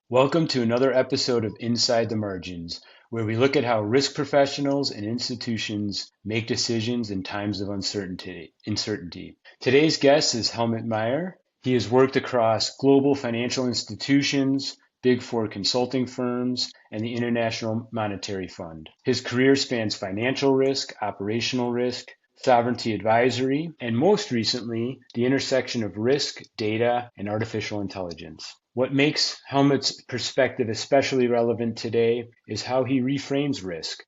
Welcome to another episode of Inside the Margins, where we look at how risk professionals and institutions make decisions in times of uncertainty. Today's guest is Helmut Meyer. He has worked across global financial institutions, Big Four consulting firms, and the International Monetary Fund. His career spans financial risk, operational risk, sovereignty advisory, and most recently, the intersection of risk, data, and artificial intelligence. What makes Helmut's perspective especially relevant today is how he reframes risk,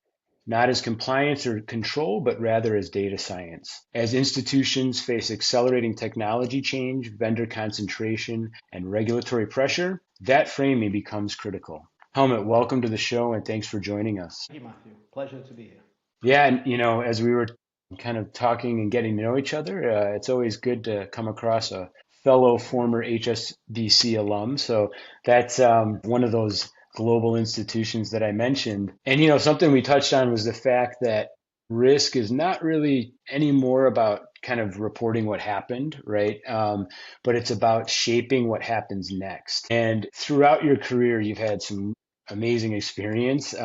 not as compliance or control, but rather as data science. As institutions face accelerating technology change, vendor concentration, and regulatory pressure, that framing becomes critical. Helmut, welcome to the show and thanks for joining us. Thank you, Matthew. Pleasure to be here. Yeah, and as we were kind of talking and getting to know each other, it's always good to come across a fellow former HSBC alum. So that's one of those global institutions that I mentioned. And something we touched on was the fact that risk is not really anymore about kind of reporting what happened, right? But it's about shaping what happens next. And throughout your career, you've had some amazing experience.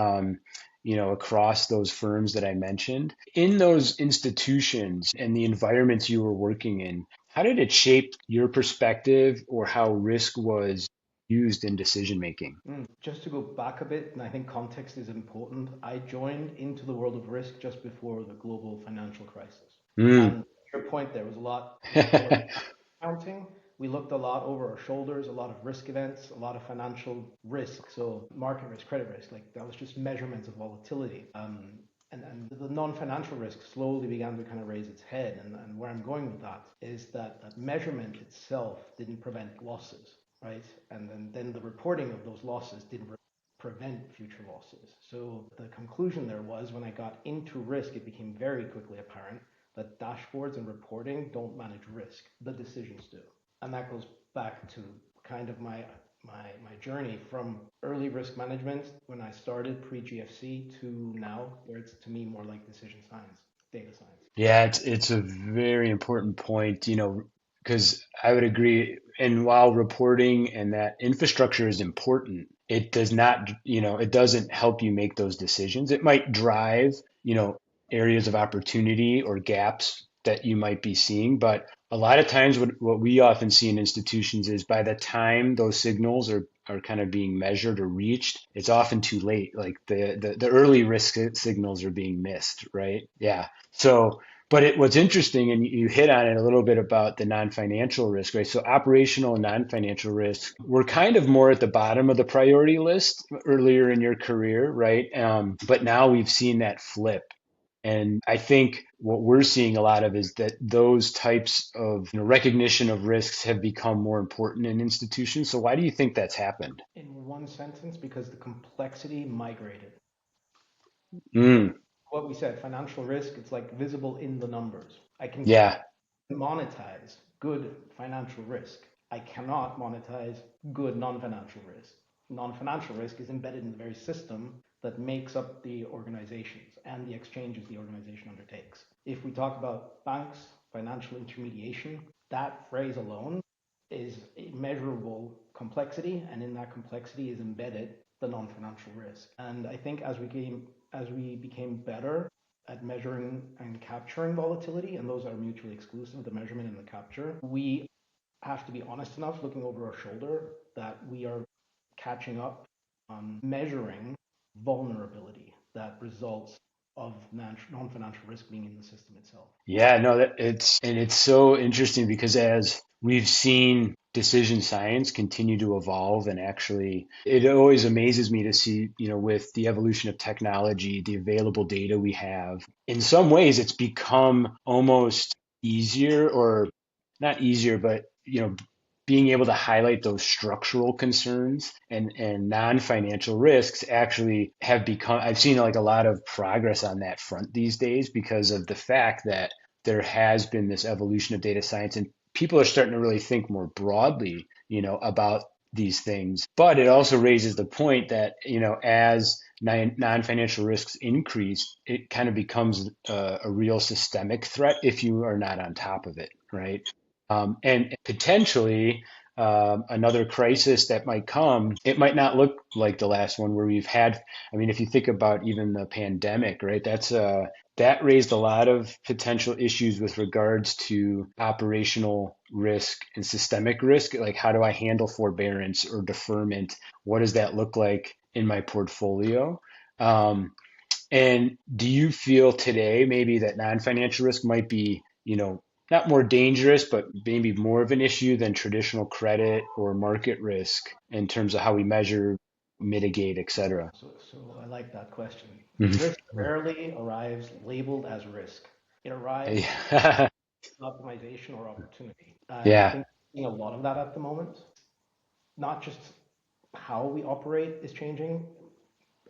Across those firms that I mentioned. In those institutions and the environments you were working in, how did it shape your perspective or how risk was used in decision making? Just to go back a bit, and I think context is important, I joined into the world of risk just before the global financial crisis. Mm. And your point, there was a lot before accounting. We looked a lot over our shoulders, a lot of risk events, a lot of financial risk. So market risk, credit risk, like that was just measurements of volatility. And the non-financial risk slowly began to kind of raise its head. And where I'm going with that is that measurement itself didn't prevent losses, right? And then the reporting of those losses didn't prevent future losses. So the conclusion there was when I got into risk, it became very quickly apparent that dashboards and reporting don't manage risk, the decisions do. And that goes back to kind of my journey from early risk management when I started pre-GFC to now, where it's to me more like decision science, data science. Yeah, it's a very important point, because I would agree. And while reporting and that infrastructure is important, it does not, it doesn't help you make those decisions. It might drive, areas of opportunity or gaps that you might be seeing. But a lot of times, what we often see in institutions is by the time those signals are kind of being measured or reached, it's often too late. Like the early risk signals are being missed, right? Yeah. So, but what's interesting, and you hit on it a little bit about the non-financial risk, right? So operational and non-financial risk were kind of more at the bottom of the priority list earlier in your career, right? But now we've seen that flip. And I think what we're seeing a lot of is that those types of recognition of risks have become more important in institutions. So why do you think that's happened? In one sentence, because the complexity migrated. Mm, What we said, financial risk, it's like visible in the numbers. I can yeah. monetize good financial risk. I cannot monetize good non-financial risk. Non-financial risk is embedded in the very system that makes up the organizations and the exchanges the organization undertakes. If we talk about banks, financial intermediation, that phrase alone is a measurable complexity, and in that complexity is embedded the non-financial risk. And I think as we became better at measuring and capturing volatility, and those are mutually exclusive, the measurement and the capture, we have to be honest enough looking over our shoulder that we are catching up on measuring vulnerability that results of non-financial risk being in the system itself. Yeah, no, it's so interesting because as we've seen decision science continue to evolve and actually it always amazes me to see, with the evolution of technology, the available data we have. In some ways it's become almost easier or not easier, but being able to highlight those structural concerns and non-financial risks actually have become, I've seen like a lot of progress on that front these days because of the fact that there has been this evolution of data science and people are starting to really think more broadly, about these things. But it also raises the point that, as non-financial risks increase, it kind of becomes a real systemic threat if you are not on top of it, right? And potentially another crisis that might come, it might not look like the last one where we've had. I mean, if you think about even the pandemic, right? That raised a lot of potential issues with regards to operational risk and systemic risk. Like, how do I handle forbearance or deferment? What does that look like in my portfolio? Um, and do you feel today maybe that non-financial risk might be, not more dangerous, but maybe more of an issue than traditional credit or market risk in terms of how we measure, mitigate, et cetera? So I like that question. Mhm. Risk rarely arrives labeled as risk. It arrives Yeah. as optimization or opportunity. And I Yeah. think we're seeing a lot of that at the moment. Not just how we operate is changing,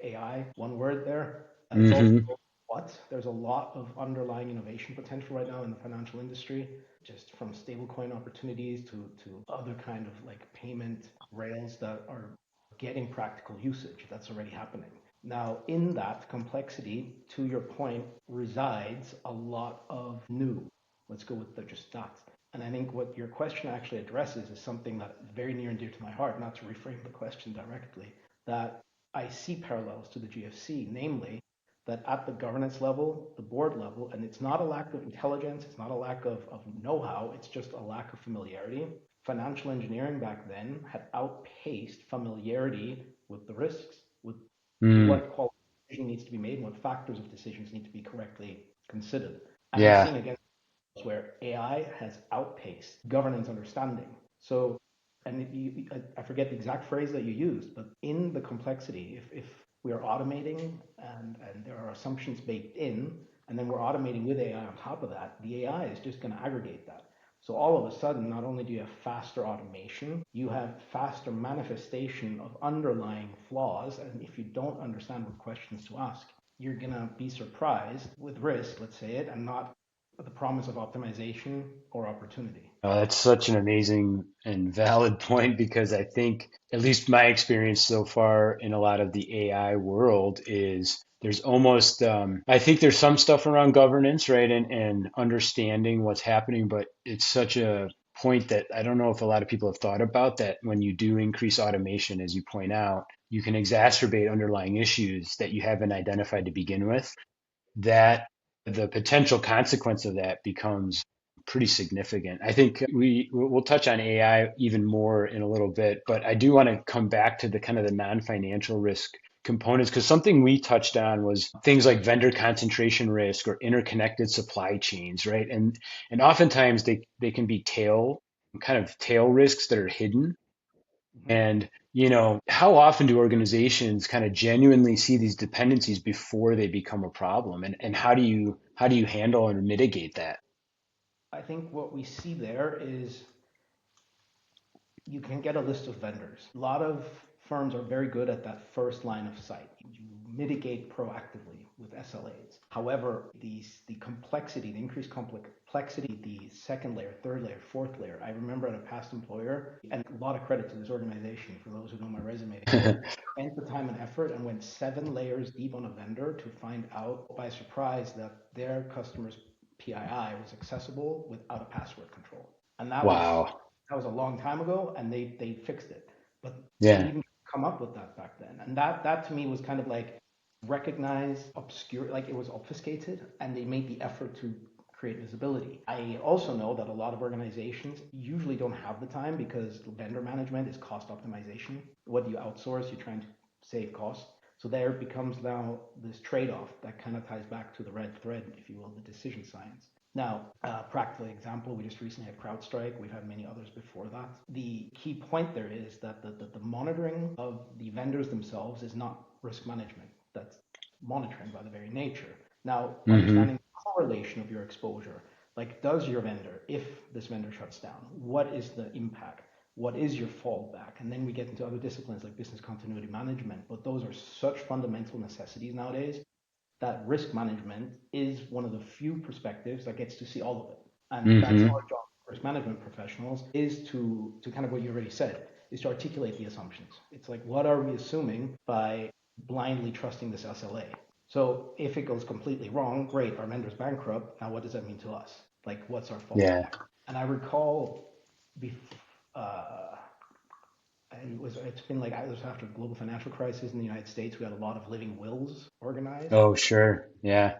AI, one word there. It's also Hmm. what. There's a lot of underlying innovation potential right now in the financial industry, just from stablecoin opportunities to other kind of like payment rails that are getting practical usage. That's already happening. Now, in that complexity, to your point, resides a lot of new. Let's go with just that. And I think what your question actually addresses is something that is very near and dear to my heart, not to reframe the question directly, that I see parallels to the GFC, namely that at the governance level, the board level, and it's not a lack of intelligence, it's not a lack of know-how, it's just a lack of familiarity. Financial engineering back then had outpaced familiarity with the risks, with Mm. what quality decision needs to be made and what factors of decisions need to be correctly considered. And I'm Yeah. seeing again where AI has outpaced governance understanding. So, and I forget the exact phrase that you used, but in the complexity, if we are automating and there are assumptions baked in, and then we're automating with AI on top of that, the AI is just going to aggregate that. So all of a sudden, not only do you have faster automation, you have faster manifestation of underlying flaws. And if you don't understand what questions to ask, you're going to be surprised with risk, let's say it, and not the promise of optimization or opportunity. That's such an amazing and valid point because I think, at least my experience so far in a lot of the AI world, is there's almost, I think there's some stuff around governance, right, and understanding what's happening, but it's such a point that I don't know if a lot of people have thought about that when you do increase automation, as you point out, you can exacerbate underlying issues that you haven't identified to begin with. That the potential consequence of that becomes pretty significant. I think we'll touch on AI even more in a little bit, but I do want to come back to the kind of the non-financial risk components because something we touched on was things like vendor concentration risk or interconnected supply chains, right? And oftentimes they can be tail risks that are hidden. Mhm. And, how often do organizations kind of genuinely see these dependencies before they become a problem? And how do you handle and mitigate that? I think what we see there is you can get a list of vendors. A lot of firms are very good at that first line of sight. You mitigate proactively with SLAs. However, the complexity, the increased complexity, the second layer, third layer, fourth layer. I remember at a past employer, and a lot of credit to this organization for those who know my resume. They spent the time and effort and went 7 layers deep on a vendor to find out by surprise that their customer's PII was accessible without a password control. And Wow. that was a long time ago, and they fixed it. But they didn't Yeah. even come up with that back then. And that to me was kind of like recognized obscure, like it was obfuscated, and they made the effort to create visibility. I also know that a lot of organizations usually don't have the time because vendor management is cost optimization. What you outsource, you're trying to save costs. So there becomes now this trade-off that kind of ties back to the red thread, if you will, the decision science. Now, practical example, we just recently had CrowdStrike. We've had many others before that. The key point there is that the monitoring of the vendors themselves is not risk management. That's monitoring by the very nature. Now, Hmm. understanding the correlation of your exposure, like does your vendor, if this vendor shuts down, what is the impact? What is your fallback? And then we get into other disciplines like business continuity management. But those are such fundamental necessities nowadays that risk management is one of the few perspectives that gets to see all of it. And that's Hmm. our job, risk management professionals, is to kind of what you already said, is to articulate the assumptions. It's like, what are we assuming by blindly trusting this SLA? So if it goes completely wrong, great, our vendor's bankrupt. Now, what does that mean to us? Like, what's our Yeah. fallback? And I recall uh, it's been like it was after the global financial crisis in the United States. We had a lot of living wills organized. Oh, sure. Yeah.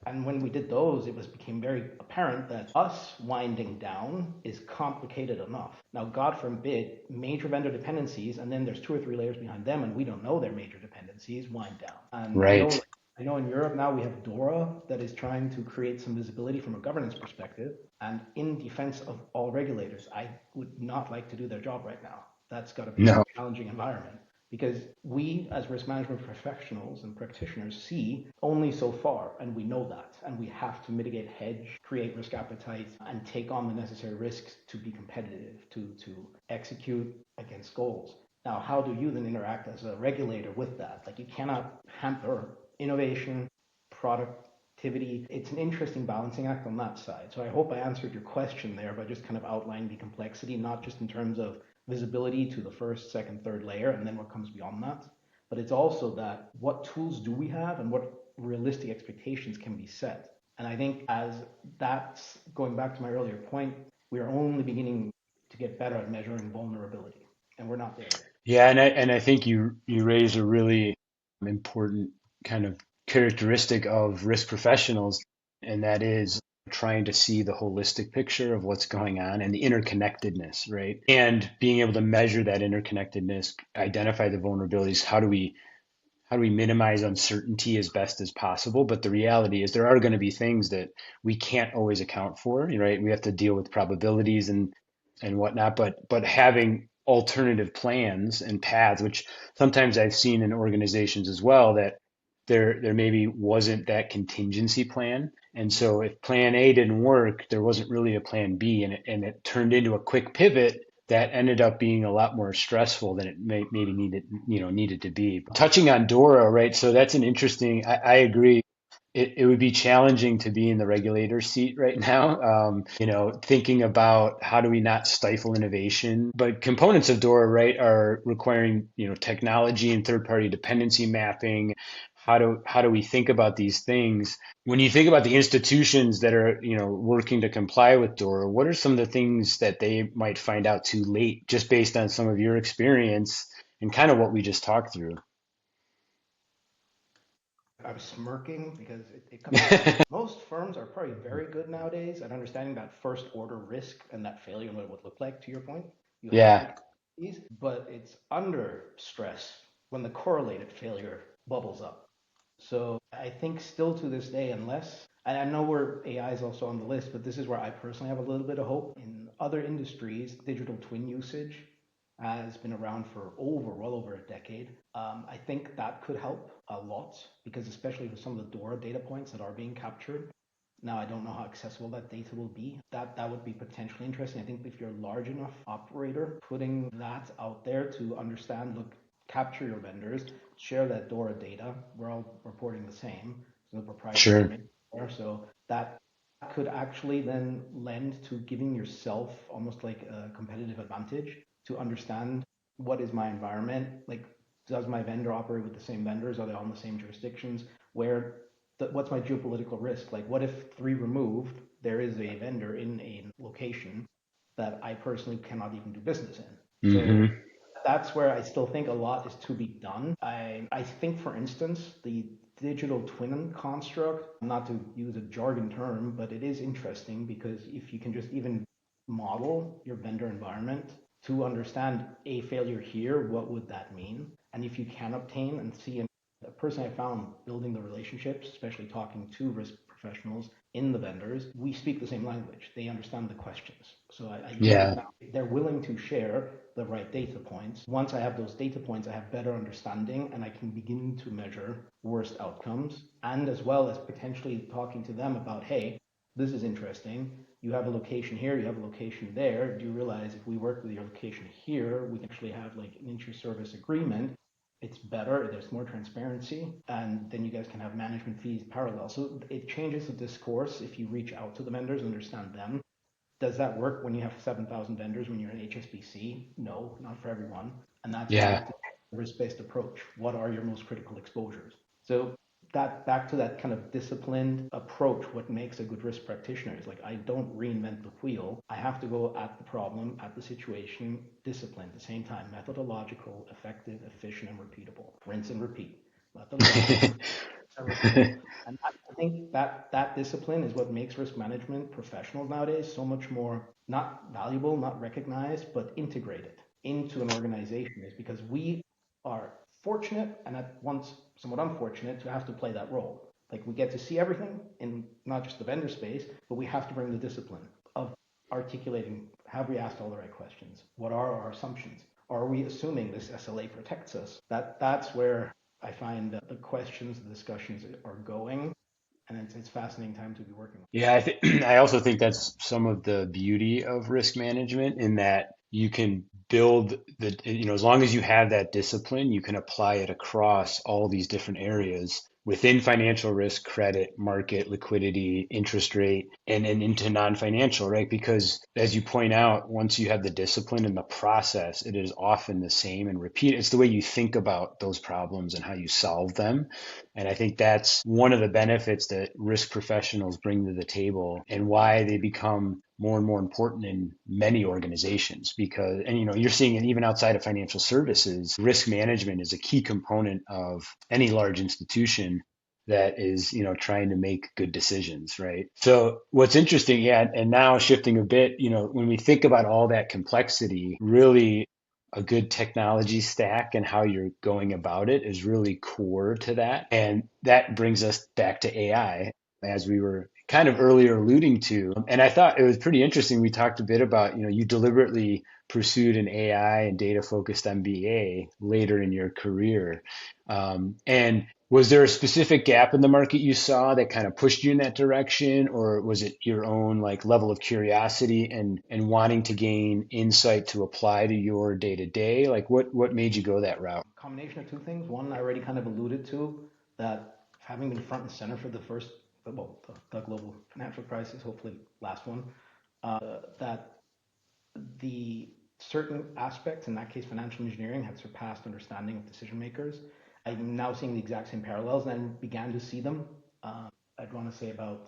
And when we did those, became very apparent that us winding down is complicated enough. Now, God forbid, major vendor dependencies, and then there's two or three layers behind them, and we don't know their major dependencies, wind down. And Right. I know in Europe now we have DORA that is trying to create some visibility from a governance perspective. And in defense of all regulators, I would not like to do their job right now. That's got to be a No. challenging environment because we as risk management professionals and practitioners see only so far, and we know that, and we have to mitigate, hedge, create risk appetite, and take on the necessary risks to be competitive, to execute against goals. Now, how do you then interact as a regulator with that? Like, you cannot hamper innovation, productivity. It's an interesting balancing act on that side. So I hope I answered your question there by just kind of outlining the complexity, not just in terms of visibility to the first, second, third layer, and then what comes beyond that. But it's also that what tools do we have and what realistic expectations can be set. And I think as that's going back to my earlier point, we are only beginning to get better at measuring vulnerability, and we're not there yet. Yeah, and I think you raise a really important kind of characteristic of risk professionals, and that is trying to see the holistic picture of what's going on and the interconnectedness, right? And being able to measure that interconnectedness, identify the vulnerabilities. How do we minimize uncertainty as best as possible? But the reality is there are going to be things that we can't always account for, right? We have to deal with probabilities and whatnot, but having alternative plans and paths, which sometimes I've seen in organizations as well, that there maybe wasn't that contingency plan. And so if plan A didn't work, there wasn't really a plan B, and it turned into a quick pivot that ended up being a lot more stressful than it maybe needed to be. Touching on DORA, right? So that's an interesting. I agree. It would be challenging to be in the regulator seat right now. Thinking about how do we not stifle innovation, but components of DORA, right, are requiring technology and third-party dependency mapping. How do we think about these things? When you think about the institutions that are, working to comply with DORA, what are some of the things that they might find out too late, just based on some of your experience and kind of what we just talked through? I'm smirking because it comes. Most firms are probably very good nowadays at understanding that first order risk and that failure and what it would look like. To your point, you have the Yeah, these, but it's under stress when the correlated failure bubbles up. So I think still to this day, unless and I know where AI is also on the list, but this is where I personally have a little bit of hope. In other industries, digital twin usage has been around for well over a decade. I think that could help a lot because especially with some of the DORA data points that are being captured. Now I don't know how accessible that data will be. That would be potentially interesting. I think if you're a large enough operator, putting that out there to understand, look, capture your vendors, share that DORA data. We're all reporting the same. There's no proprietary sure. information there. So that could actually then lend to giving yourself almost like a competitive advantage to understand what is my environment, like does my vendor operate with the same vendors, are they all in the same jurisdictions, what's my geopolitical risk, like what if three removed there is a vendor in a location that I personally cannot even do business in. So Hmm. that's where I still think a lot is to be done. I think, for instance, the digital twin construct, not to use a jargon term, but it is interesting because if you can just even model your vendor environment to understand a failure here, what would that mean? And if you can obtain and see, and the person I found building the relationships, especially talking to risk professionals in the vendors, we speak the same language. They understand the questions. So I know Yeah. now they're willing to share the right data points. Once I have those data points, I have better understanding and I can begin to measure worst outcomes and as well as potentially talking to them about, hey, this is interesting. You have a location here, you have a location there. Do you realize if we work with your location here, we can actually have like an inter-service agreement? It's better, there's more transparency, and then you guys can have management fees parallel. So it changes the discourse if you reach out to the vendors, understand them. Does that work when you have 7,000 vendors when you're an HSBC? No, not for everyone. And that's where you Yeah. have to risk-based approach. What are your most critical exposures? So that back to that kind of disciplined approach, what makes a good risk practitioner is like I don't reinvent the wheel. I have to go at the problem, at the situation, disciplined at the same time, methodological, effective, efficient, and repeatable. Rinse and repeat. Methodological and repeatable. And I think that discipline is what makes risk management professionals nowadays so much more not valuable, not recognized, but integrated into an organization, is because we are fortunate and at once somewhat unfortunate to have to play that role. Like we get to see everything in not just the vendor space, but we have to bring the discipline of articulating, have we asked all the right questions? What are our assumptions? Are we assuming this SLA protects us? That's where I find the questions, the discussions are going, and it's fascinating time to be working with. Yeah, I also think that's some of the beauty of risk management in that you can build as long as you have that discipline, you can apply it across all these different areas within financial risk, credit, market, liquidity, interest rate, and into non-financial, right? Because as you point out, once you have the discipline and the process, it is often the same and repeat. It's the way you think about those problems and how you solve them. And I think that's one of the benefits that risk professionals bring to the table and why they become more and more important in many organizations because, and you're seeing it even outside of financial services, risk management is a key component of any large institution that is, trying to make good decisions, right? So what's interesting, yeah, and now shifting a bit, when we think about all that complexity, really a good technology stack and how you're going about it is really core to that. And that brings us back to AI, as we were kind of earlier alluding to. And I thought it was pretty interesting. We talked a bit about, you deliberately pursued an AI and data focused MBA later in your career. And was there a specific gap in the market you saw that kind of pushed you in that direction, or was it your own like level of curiosity and wanting to gain insight to apply to your day to day? Like what made you go that route? Combination of two things. One, I already kind of alluded to, that having been front and center for the global financial crisis, hopefully last one, that the certain aspects, in that case financial engineering, had surpassed understanding of decision makers. I'm now seeing the exact same parallels and began to see them. I'd want to say about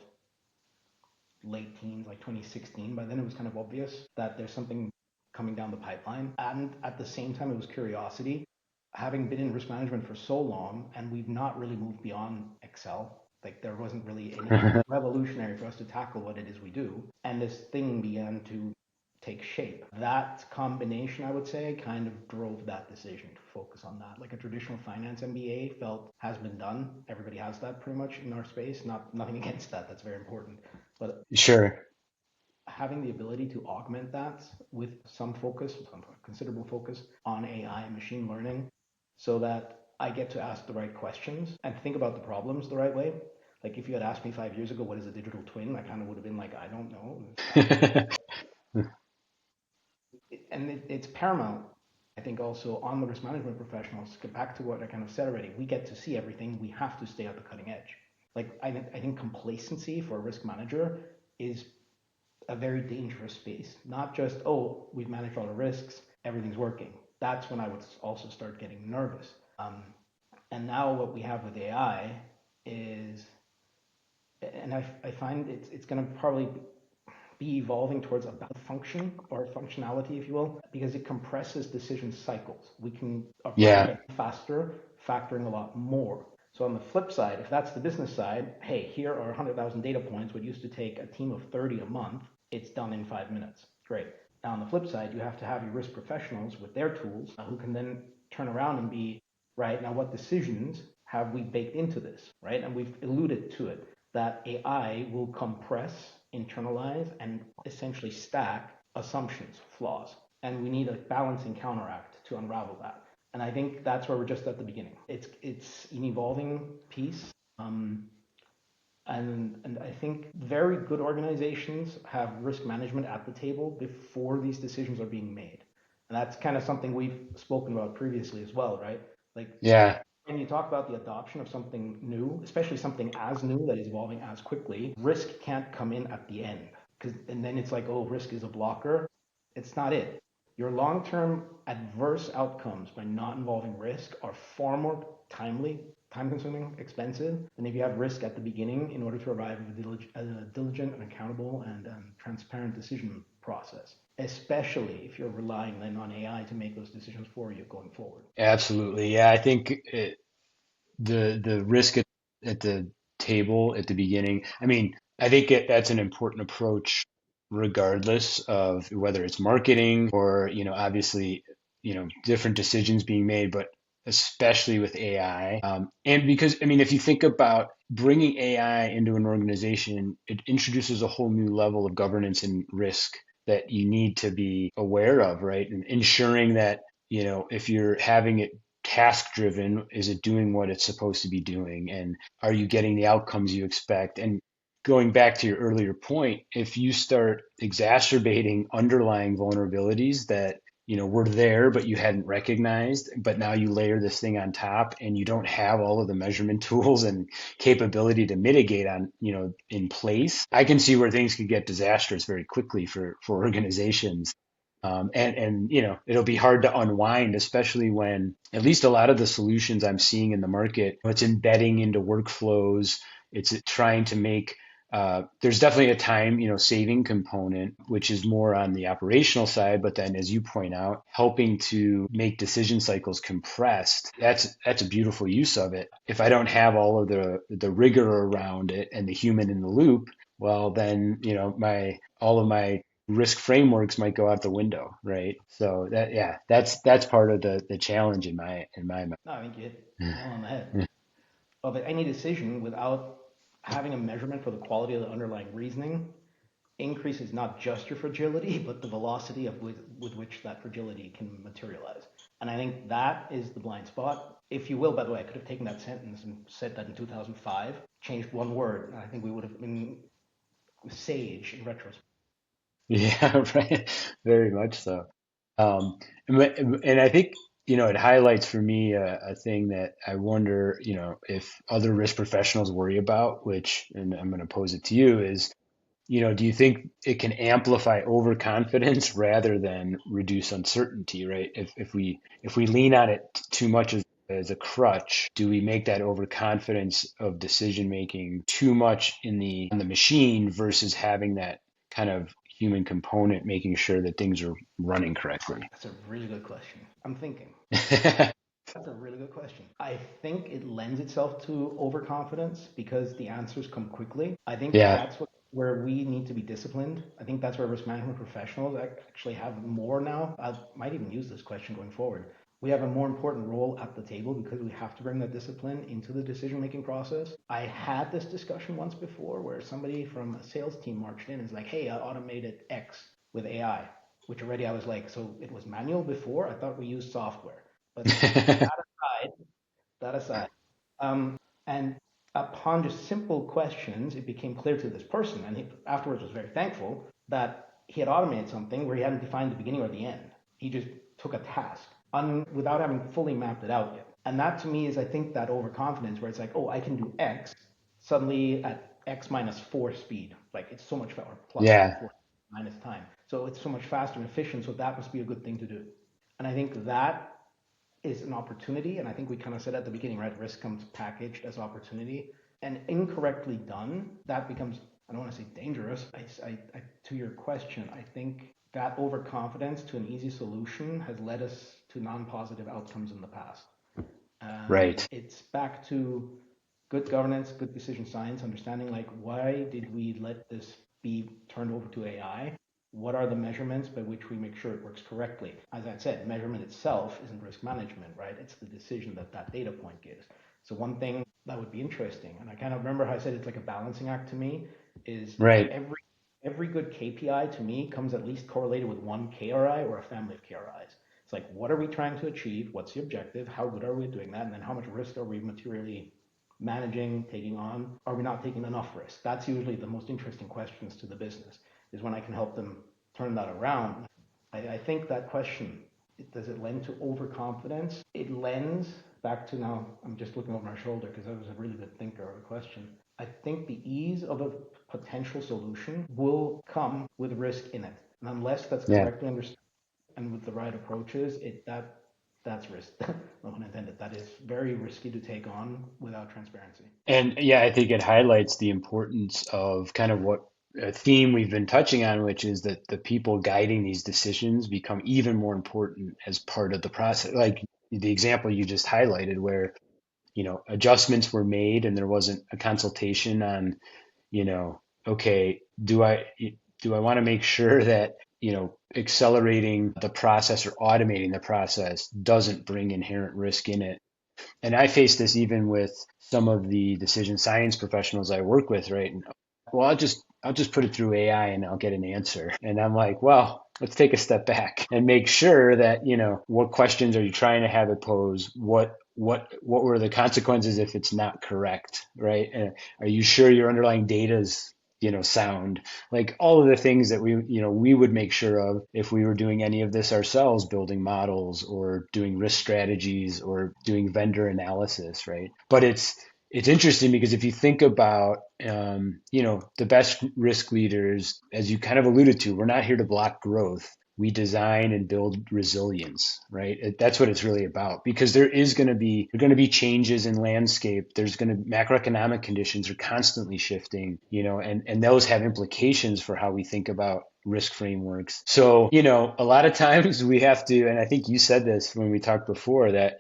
late teens, like 2016. By then it was kind of obvious that there's something coming down the pipeline. And at the same time, it was curiosity. Having been in risk management for so long, and we've not really moved beyond Excel, like there wasn't really anything revolutionary for us to tackle what it is we do. And this thing began to take shape. That combination, I would say, kind of drove that decision to focus on that. Like a traditional finance MBA felt has been done. Everybody has that pretty much in our space. Nothing against that. That's very important. But Sure. having the ability to augment that with some focus, some considerable focus on AI and machine learning, so that I get to ask the right questions and think about the problems the right way. Like if you had asked me 5 years ago, what is a digital twin? I kind of would have been like, I don't know. And it's paramount, I think, also on the risk management professionals. Get back to what I kind of said already. We get to see everything. We have to stay at the cutting edge. Like I think complacency for a risk manager is a very dangerous space. Not just, oh, we've managed all the risks, everything's working. That's when I would also start getting nervous. And now what we have with AI is, and I find it's going to probably be evolving towards a function or functionality, if you will, because it compresses decision cycles. We can Yeah. operate faster, factoring a lot more. So on the flip side, if that's the business side, hey, here are 100,000 data points. What used to take a team of 30 a month, it's done in 5 minutes. Great. Now on the flip side, you have to have your risk professionals with their tools who can then turn around and be, right, now what decisions have we baked into this, right? And we've alluded to it, that AI will compress, internalize, and essentially stack assumptions, flaws. And we need a balancing counteract to unravel that. And I think that's where we're just at the beginning. It's an evolving piece. And I think very good organizations have risk management at the table before these decisions are being made. And that's kind of something we've spoken about previously as well, right? Like Yeah. when you talk about the adoption of something new, especially something as new that is evolving as quickly, risk can't come in at the end. And then it's like, oh, risk is a blocker. It's not it. Your long-term adverse outcomes by not involving risk are far more time-consuming, expensive than if you have risk at the beginning in order to arrive at a diligent and accountable and transparent decision process, especially if you're relying then on AI to make those decisions for you going forward. Absolutely. Yeah, I think the risk at the table at the beginning. I mean, I think that's an important approach, regardless of whether it's marketing or, obviously, different decisions being made, but especially with AI. And because, I mean, if you think about bringing AI into an organization, it introduces a whole new level of governance and risk that you need to be aware of, right? And ensuring that, if you're having it task driven, is it doing what it's supposed to be doing? And are you getting the outcomes you expect? And going back to your earlier point, if you start exacerbating underlying vulnerabilities that were there but you hadn't recognized, but now you layer this thing on top and you don't have all of the measurement tools and capability to mitigate on in place, I can see where things could get disastrous very quickly for organizations. And it'll be hard to unwind, especially when at least a lot of the solutions I'm seeing in the market, it's embedding into workflows. It's trying to make there's definitely a time, saving component, which is more on the operational side. But then, as you point out, helping to make decision cycles compressed. That's a beautiful use of it. If I don't have all of the rigor around it and the human in the loop, well, then my all of my risk frameworks might go out the window, right? So that's part of the challenge in my mind. No, I think you hit the nail on the head. Of any decision without having a measurement for the quality of the underlying reasoning increases not just your fragility, but the velocity with which that fragility can materialize. And I think that is the blind spot. If you will, by the way, I could have taken that sentence and said that in 2005, changed one word, and I think we would have been sage in retrospect. Yeah, right. Very much so. And I think, it highlights for me a thing that I wonder, if other risk professionals worry about, which, and I'm going to pose it to you, is, do you think it can amplify overconfidence rather than reduce uncertainty, right? If we lean on it too much as a crutch, do we make that overconfidence of decision making too much on the machine versus having that kind of human component, making sure that things are running correctly? That's a really good question. I'm thinking. That's a really good question. I think it lends itself to overconfidence because the answers come quickly. I think Yeah, that's where we need to be disciplined. I think that's where risk management professionals actually have more now. I might even use this question going forward. We have a more important role at the table because we have to bring that discipline into the decision making process. I had this discussion once before where somebody from a sales team marched in and was like, hey, I automated X with AI, which already I was like, so it was manual before? I thought we used software. But aside, that aside, um, and upon just simple questions, it became clear to this person, and he afterwards was very thankful that he had automated something where he hadn't defined the beginning or the end. He just took a task without having fully mapped it out yet. And that to me is, I think, that overconfidence where it's like, oh, I can do X suddenly at X minus 4 speed. Like it's so much faster, or plus yeah, 4 minus time. So it's so much faster and efficient. So that must be a good thing to do. And I think that is an opportunity. And I think we kind of said at the beginning, right? Risk comes packaged as opportunity. And incorrectly done, that becomes, I don't want to say dangerous. To your question, I think that overconfidence to an easy solution has led us to non positive outcomes in the past. right. It's back to good governance, good decision science, understanding like why did we let this be turned over to AI? What are the measurements by which we make sure it works correctly? As I said, measurement itself isn't risk management, right? It's the decision that that data point gives. So one thing that would be interesting, and I kind of remember how I said it's like a balancing act to me, is Right. every good KPI to me comes at least correlated with one KRI or a family of KRIs. It's like, what are we trying to achieve? What's the objective? How good are we doing that? And then how much risk are we materially managing, taking on? Are we not taking enough risk? That's usually the most interesting questions to the business, is when I can help them turn that around. I think that question, does it lend to overconfidence? It lends back to, now I'm just looking over my shoulder because I was a really good thinker of a question. I think the ease of a potential solution will come with risk in it. And unless that's Yeah. correctly understood, and with the right approaches, that's risk. No pun intended. That is very risky to take on without transparency. And yeah, I think it highlights the importance of kind of what a theme we've been touching on, which is that the people guiding these decisions become even more important as part of the process. Like the example you just highlighted, where, adjustments were made and there wasn't a consultation on, okay, do I want to make sure that, accelerating the process or automating the process doesn't bring inherent risk in it? And I face this even with some of the decision science professionals I work with, right? And, well, I'll just put it through AI and I'll get an answer. And I'm like, well, let's take a step back and make sure that, what questions are you trying to have it pose? What were the consequences if it's not correct, right? Are you sure your underlying data is, sound? Like all of the things that we would make sure of if we were doing any of this ourselves, building models or doing risk strategies or doing vendor analysis, right? But it's interesting because if you think about, the best risk leaders, as you kind of alluded to, we're not here to block growth. We design and build resilience, right? That's what it's really about, because there are going to be changes in landscape. There's going to macroeconomic conditions are constantly shifting, and those have implications for how we think about risk frameworks. So, a lot of times we have to, and I think you said this when we talked before, that,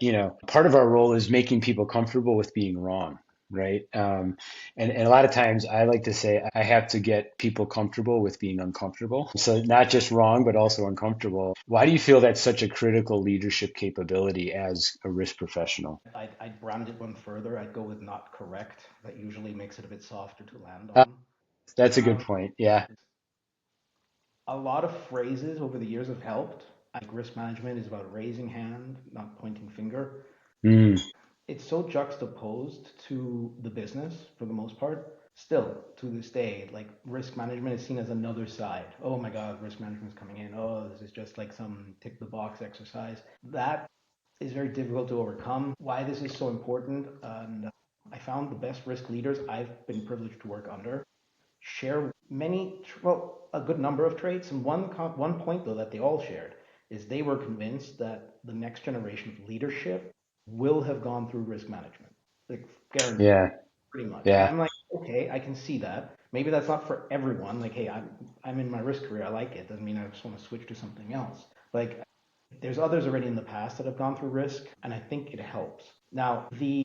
part of our role is making people comfortable with being wrong. Right. And a lot of times I like to say I have to get people comfortable with being uncomfortable. So not just wrong, but also uncomfortable. Why do you feel that's such a critical leadership capability as a risk professional? I'd brand it one further. I'd go with not correct. That usually makes it a bit softer to land Uh, on. that's a good Um, point. Yeah. a lot of phrases over the years have helped. Like risk management is about raising hand, not pointing finger. Mm, It's so juxtaposed to the business for the most part. Still, to this day, like risk management is seen as another side. Oh my God, risk management is coming in. Oh, this is just like some tick the box exercise. That is very difficult to overcome. Why this is so important, and I found the best risk leaders I've been privileged to work under share well, a good number of traits. And one point though that they all shared is they were convinced that the next generation of leadership will have gone through risk management, like guaranteed, yeah. pretty much. And Yeah. I'm like, okay, I can see that. Maybe that's not for everyone. Like, hey, I'm in my risk career. I like it. Doesn't mean I just want to switch to something else. Like, there's others already in the past that have gone through risk, and I think it helps. Now, the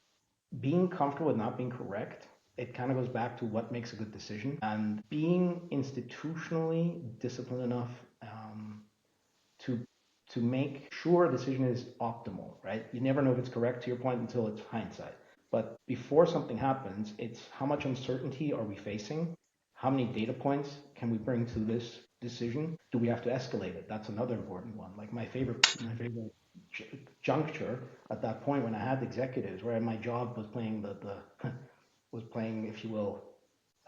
being comfortable with not being correct, it kind of goes back to what makes a good decision and being institutionally disciplined enough to to make sure a decision is optimal, right? You never know if it's correct to your point until it's hindsight. But before something happens, it's how much uncertainty are we facing? How many data points can we bring to this decision? Do we have to escalate it? That's another important one. Like my favorite juncture at that point when I had executives where my job was playing the was playing, if you will,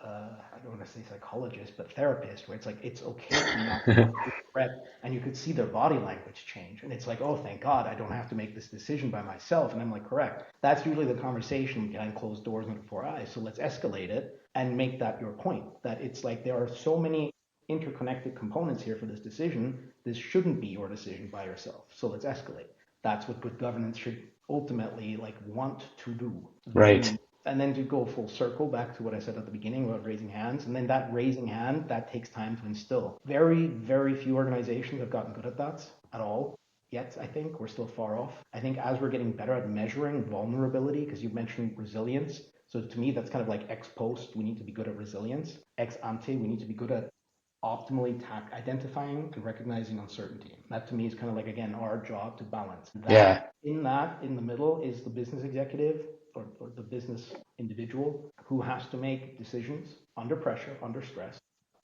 I don't want to say psychologist, but therapist, where it's like it's okay to not be correct, and you could see their body language change, and it's like, oh, thank God, I don't have to make this decision by myself, and I'm like, correct. That's usually the conversation behind closed doors and before eyes. So let's escalate it and make that your point. That it's like there are so many interconnected components here for this decision. This shouldn't be your decision by yourself. So let's escalate. That's what good governance should ultimately like want to do. Right. And then to go full circle back to what I said at the beginning about raising hands, and then that raising hand that takes time to instill. Very, very few organizations have gotten good at that at all. Yet, I think we're still far off. I think as we're getting better at measuring vulnerability, because you mentioned resilience. So to me, that's kind of like ex post, we need to be good at resilience. Ex ante, we need to be good at optimally identifying and recognizing uncertainty. That to me is kind of like, again, our job to balance Yeah. that in the middle is the business executive or the business individual who has to make decisions under pressure, under stress,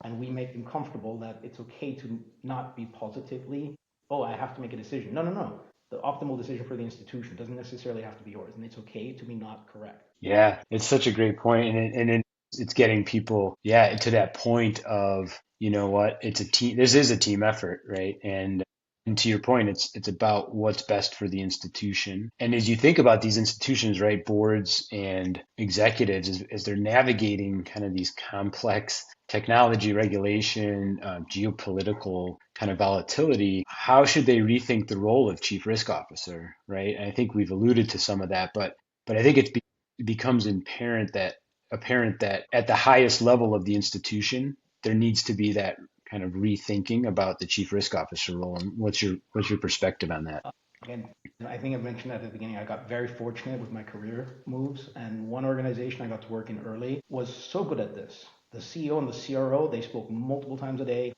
and we make them comfortable that it's okay to not be positively, oh, I have to make a decision. No, no, no. The optimal decision for the institution doesn't necessarily have to be yours, and it's okay to be not correct. Yeah. It's such a great point. And it's getting people, yeah, to that point of, you know what, it's a team. This is a team effort, right? And And to your point, it's about what's best for the institution. And as you think about these institutions, right, boards and executives, as they're navigating kind of these complex technology regulation, geopolitical kind of volatility, how should they rethink the role of chief risk officer, right? And I think we've alluded to some of that, but I think it becomes apparent that at the highest level of the institution, there needs to be that kind of rethinking about the chief risk officer role. And what's your perspective on that? Again, I think I mentioned at the beginning, I got very fortunate with my career moves, and one organization I got to work in early was so good at this. The CEO and the CRO, they spoke multiple times a day,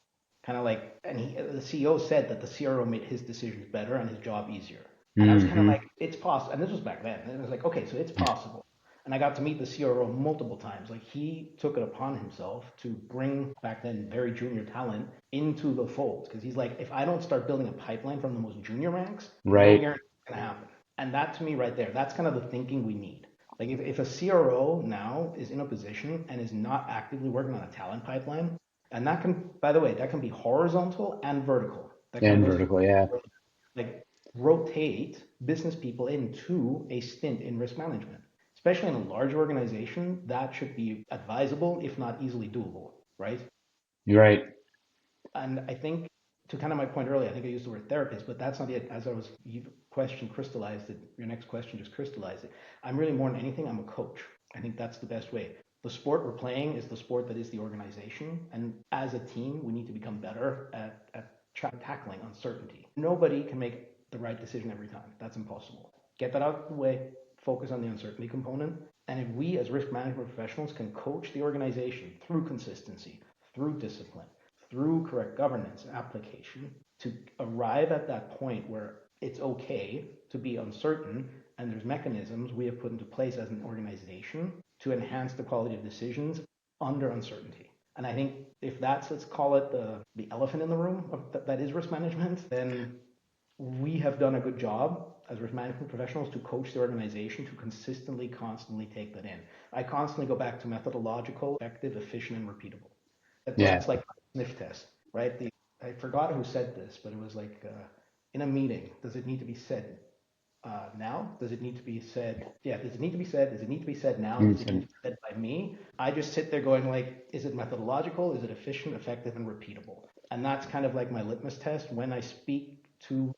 kind of like, and the CEO said that the CRO made his decisions better and his job easier. And I was kind of Hmm. like, it's possible. And this was back then. And it was like, okay, so it's possible. And I got to meet the CRO multiple times. Like he took it upon himself to bring back then very junior talent into the fold because he's like, if I don't start building a pipeline from the most junior ranks, no Right. guarantee it's gonna happen. And that to me right there, that's kind of the thinking we need. Like if a CRO now is in a position and is not actively working on a talent pipeline, and that can, by the way, that can be horizontal and vertical. That kind of And goes vertical, yeah. like rotate business people into a stint in risk management. Especially in a large organization, that should be advisable, if not easily doable, right? You're right. And I think to kind of my point earlier, I think I used the word therapist, but that's not it. As I was, you question crystallized it. Your next question just crystallized it. I'm really more than anything, I'm a coach. I think that's the best way. The sport we're playing is the sport that is the organization. And as a team, we need to become better at tackling uncertainty. Nobody can make the right decision every time. That's impossible. Get that out of the way, focus on the uncertainty component. And if we as risk management professionals can coach the organization through consistency, through discipline, through correct governance and application to arrive at that point where it's okay to be uncertain and there's mechanisms we have put into place as an organization to enhance the quality of decisions under uncertainty. And I think if that's, let's call it the elephant in the room of that is risk management, then we have done a good job as risk management professionals to coach the organization to consistently, constantly take that in. I constantly go back to methodological, effective, efficient, and repeatable. Yeah. That's like a sniff test, right? I forgot who said this, but it was like in a meeting, does it need to be said now? Does it need to be said? Yeah, does it need to be said? Does it need to be said now? Does it need to be said by me? I just sit there going like, is it methodological? Is it efficient, effective, and repeatable? And that's kind of like my litmus test when I speak to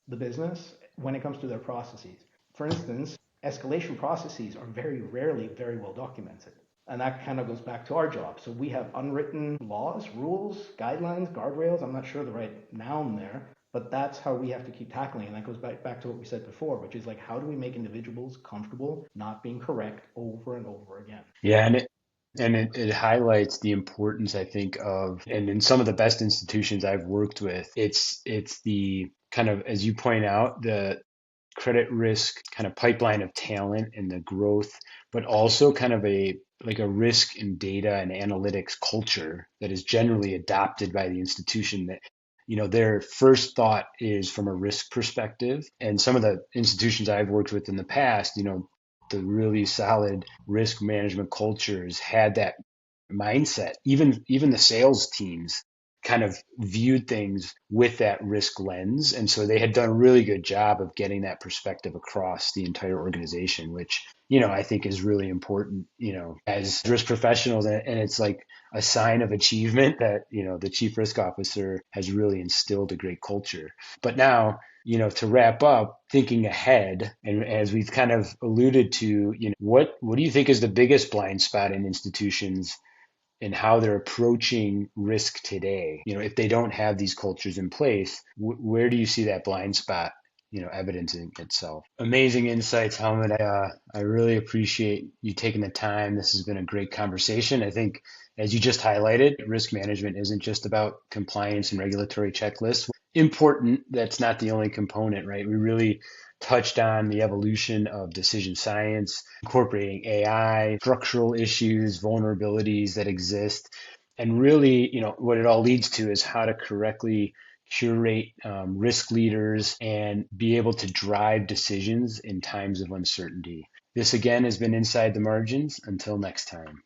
the business when it comes to their processes. For instance, escalation processes are very rarely very well documented. And that kind of goes back to our job. So we have unwritten laws, rules, guidelines, guardrails. I'm not sure the right noun there, but that's how we have to keep tackling. And that goes back to what we said before, which is like, how do we make individuals comfortable not being correct over and over again? Yeah, and it highlights the importance, I think, of, and in some of the best institutions I've worked with, it's the kind of, as you point out, the credit risk kind of pipeline of talent and the growth, but also kind of a risk and data and analytics culture that is generally adopted by the institution that, their first thought is from a risk perspective. And some of the institutions I've worked with in the past, the really solid risk management cultures had that mindset. Even the sales teams kind of viewed things with that risk lens, and so they had done a really good job of getting that perspective across the entire organization, which I think is really important. As risk professionals, and it's like a sign of achievement that the chief risk officer has really instilled a great culture. But now, to wrap up, thinking ahead, and as we've kind of alluded to, what do you think is the biggest blind spot in institutions and how they're approaching risk today? If they don't have these cultures in place, where do you see that blind spot, evidencing itself? Amazing insights, Helmut. I really appreciate you taking the time. This has been a great conversation. I think, as you just highlighted, risk management isn't just about compliance and regulatory checklists. Important, that's not the only component, right? We really touched on the evolution of decision science, incorporating AI, structural issues, vulnerabilities that exist. And really, what it all leads to is how to correctly curate risk leaders and be able to drive decisions in times of uncertainty. This again has been Inside the Margins. Until next time.